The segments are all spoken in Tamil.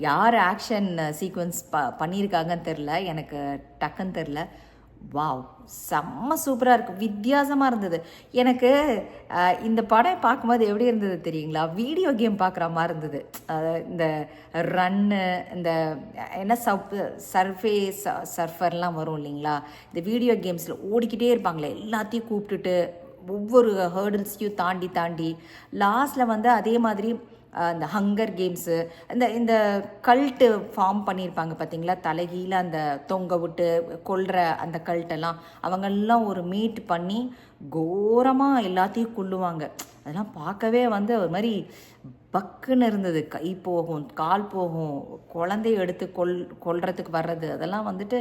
யார் ஆக்ஷன் சீக்வன்ஸ் பண்ணியிருக்காங்கன்னு தெரில, எனக்கு டக்குன்னு தெரில. வாவ், செம்ம சூப்பராக இருக்குது, வித்தியாசமாக இருந்தது. எனக்கு இந்த படம் பார்க்கும்போது எப்படி இருந்தது தெரியுங்களா, வீடியோ கேம் பார்க்குற மாதிரி இருந்தது. இந்த ரன்னு, இந்த என்ன சர்ஃபர்லாம் வரும் இல்லைங்களா, இந்த வீடியோ கேம்ஸில் ஓடிக்கிட்டே இருப்பாங்களே, எல்லாத்தையும் கூப்பிட்டுட்டு ஒவ்வொரு ஹேர்டில்ஸையும் தாண்டி தாண்டி லாஸ்ட்டில் வந்து அதே மாதிரி இந்த ஹங்கர் கேம்ஸு, இந்த கல்ட்டு ஃபார்ம் பண்ணியிருப்பாங்க பார்த்தீங்களா, தலைகீழ அந்த தொங்க விட்டு கொல்ற அந்த கல்ட்டெல்லாம் அவங்கெல்லாம் ஒரு மீட் பண்ணி கோரமாக எல்லாத்தையும் கொல்லுவாங்க. அதெல்லாம் பார்க்கவே வந்து ஒரு மாதிரி பக்குன்னு இருந்தது. கை போகும், கால் போகும், குழந்தைய எடுத்து கொல்றதுக்கு வர்றது, அதெல்லாம் வந்துட்டு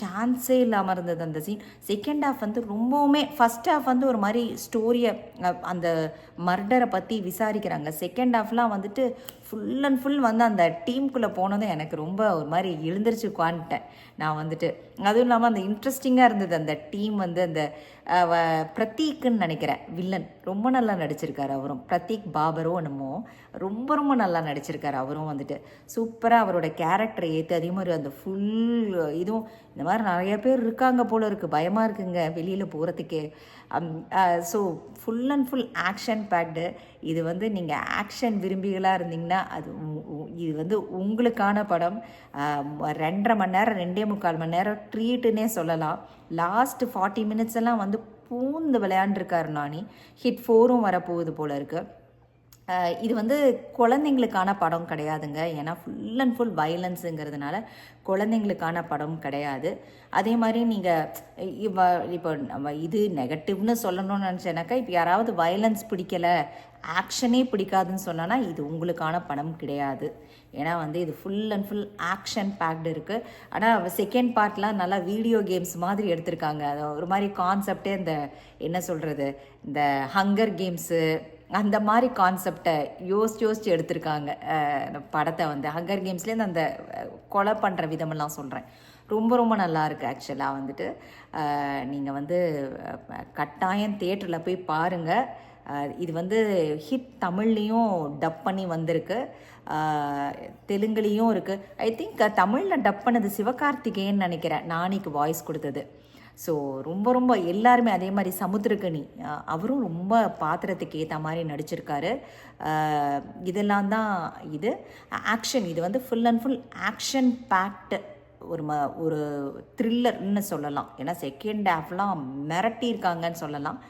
சான்ஸே இல்லாமல் இருந்தது அந்த சீன். செகண்ட் ஹாஃப் வந்து ரொம்பவுமே, ஃபஸ்ட் ஹாஃப் வந்து ஒரு மாதிரி ஸ்டோரியை அந்த மர்டரை பற்றி விசாரிக்கிறாங்க. செகண்ட் ஹாஃப்லாம் வந்துட்டு ஃபுல் அண்ட் ஃபுல் வந்து அந்த டீமுக்குள்ளே போனதும் எனக்கு ரொம்ப ஒரு மாதிரி எழுந்திரிச்சு உட்காந்துட்டேன் நான் வந்துட்டு. அதுவும் இல்லாமல் அந்த இன்ட்ரெஸ்டிங்காக இருந்தது அந்த டீம் வந்து. அந்த பிரதீக்குன்னு நினைக்கிறேன் வில்லன், ரொம்ப நல்லா நடிச்சிருக்காரு அவரும். பிரதீக் பாபரோ என்னமோ, ரொம்ப ரொம்ப நல்லா நடிச்சிருக்காரு அவரும் வந்துட்டு. சூப்பராக அவரோட கேரக்டரை ஏற்று, அதே மாதிரி அந்த ஃபுல் இதுவும், இந்த மாதிரி நிறைய பேர் இருக்காங்க போல இருக்குது, பயமாக இருக்குங்க வெளியில் போகிறதுக்கே. So full and full action packed. இது வந்து நீங்கள் ஆக்ஷன் விரும்பிகளாக இருந்தீங்கன்னா இது வந்து உங்களுக்கான படம். 2.5 மணி நேரம் 2.25 மணி நேரம் ட்ரீட்டுன்னே சொல்லலாம். லாஸ்ட் 40 மினிட்ஸ் எல்லாம் வந்து பூந்து விளையாண்டுருக்காரு நானி. ஹிட் 4ம் வரப்போகுது போல இருக்குது. இது வந்து குழந்தைங்களுக்கான படம் கிடையாதுங்க, ஏன்னா ஃபுல் அண்ட் ஃபுல் வயலன்ஸுங்கிறதுனால குழந்தைங்களுக்கான படம் கிடையாது. அதே மாதிரி நீங்கள் இப்போ நம்ம இது நெகட்டிவ்னு சொல்லணும்னு நினச்சேனாக்கா, இப்போ யாராவது வயலன்ஸ் பிடிக்கலை, ஆக்ஷனே பிடிக்காதுன்னு சொன்னோன்னா இது உங்களுக்கான படம் கிடையாது. ஏன்னா வந்து இது full and full action packed இருக்குது. ஆனால் செகண்ட் பார்ட்லாம் நல்லா வீடியோ கேம்ஸ் மாதிரி எடுத்திருக்காங்க. அது ஒரு மாதிரி கான்செப்டே இந்த என்ன சொல்கிறது, இந்த ஹங்கர் கேம்ஸு அந்த மாதிரி கான்செப்டை யோசிச்சு எடுத்திருக்காங்க படத்தை வந்து. ஹங்கர் கேம்ஸ்லேருந்து அந்த கொலை பண்ணுற விதமெல்லாம் சொல்கிறேன். ரொம்ப ரொம்ப நல்லா இருக்குது ஆக்சுவலாக வந்துட்டு. நீங்கள் வந்து கட்டாயம் தியேட்டரில் போய் பாருங்கள். இது வந்து ஹிட் தமிழ்லேயும் டப் பண்ணி வந்திருக்கு, தெலுங்குலேயும் இருக்குது. ஐ திங்க் தமிழில் டப் பண்ணது சிவகார்த்திகேயன் நினைக்கிறேன், நானிக்கு வாய்ஸ் கொடுத்தது. ஸோ ரொம்ப ரொம்ப எல்லாருமே, அதே மாதிரி சமுத்திரகனி அவரும் ரொம்ப பாத்திரத்துக்கு ஏற்ற மாதிரி நடிச்சிருக்காரு. இதெல்லாம் தான் இது ஆக்ஷன். இது வந்து full and full action packed ஒரு த்ரில்லர்னு சொல்லலாம். ஏன்னா செகண்ட் ஹாஃப்லாம் மிரட்டியிருக்காங்கன்னு சொல்லலாம்.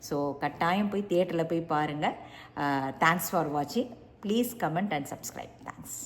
ஸோ கட்டாயம் போய் தியேட்டரில் போய் பாருங்கள். தேங்க்ஸ் ஃபார் வாட்சிங். Please comment and subscribe. Thanks.